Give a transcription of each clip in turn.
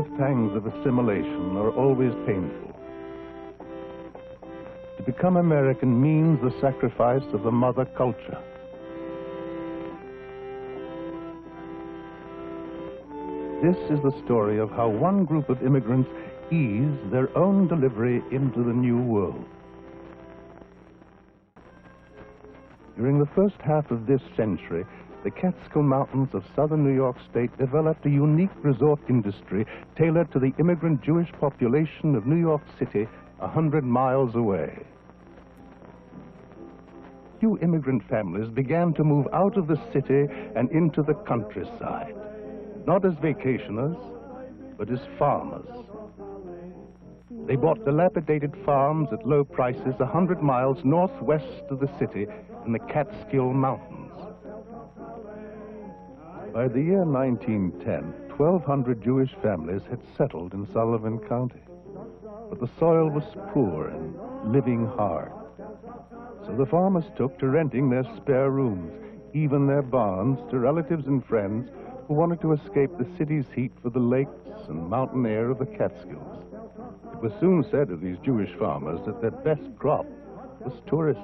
birth pangs of assimilation are always painful. To become American means the sacrifice of the mother culture. This is the story of how one group of immigrants eased their own delivery into the new world. During the first half of this century, the Catskill Mountains of southern New York State developed a unique resort industry tailored to the immigrant Jewish population of New York City, 100 miles away. Few immigrant families began to move out of the city and into the countryside, not as vacationers, but as farmers. They bought dilapidated farms at low prices 100 miles northwest of the city in the Catskill Mountains. By the year 1910, 1,200 Jewish families had settled in Sullivan County, but the soil was poor and living hard. So the farmers took to renting their spare rooms, even their barns, to relatives and friends who wanted to escape the city's heat for the lakes and mountain air of the Catskills. It was soon said of these Jewish farmers that their best crop was tourists.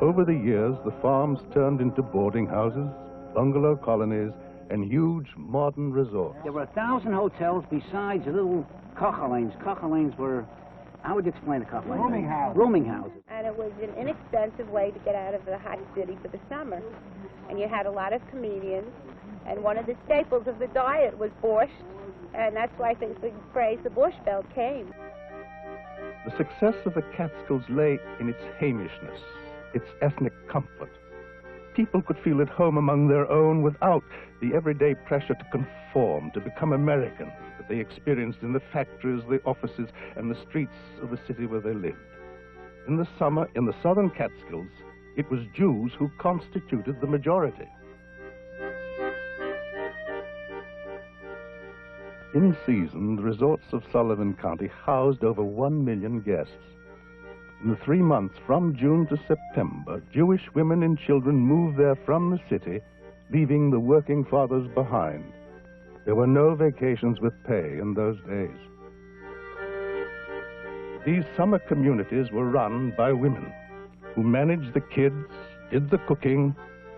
Over the years, the farms turned into boarding houses, bungalow colonies, and huge modern resorts. There were 1,000 hotels besides little kochelanes. Kochelanes were, how would you explain a kochelanes? Rooming houses. Rooming houses. And it was an inexpensive way to get out of the hot city for the summer. And you had a lot of comedians, and one of the staples of the diet was borscht, and that's why I think the phrase the Borscht Belt came. The success of the Catskills lay in its Hamishness, its ethnic comfort. People could feel at home among their own without the everyday pressure to conform, to become American, that they experienced in the factories, the offices, and the streets of the city where they lived. In the summer, in the southern Catskills, it was Jews who constituted the majority. In season, the resorts of Sullivan County housed over 1 million guests. In the 3 months from June to September, Jewish women and children moved there from the city, leaving the working fathers behind. There were no vacations with pay in those days. These summer communities were run by women who managed the kids, did the cooking,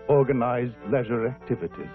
organized leisure activities.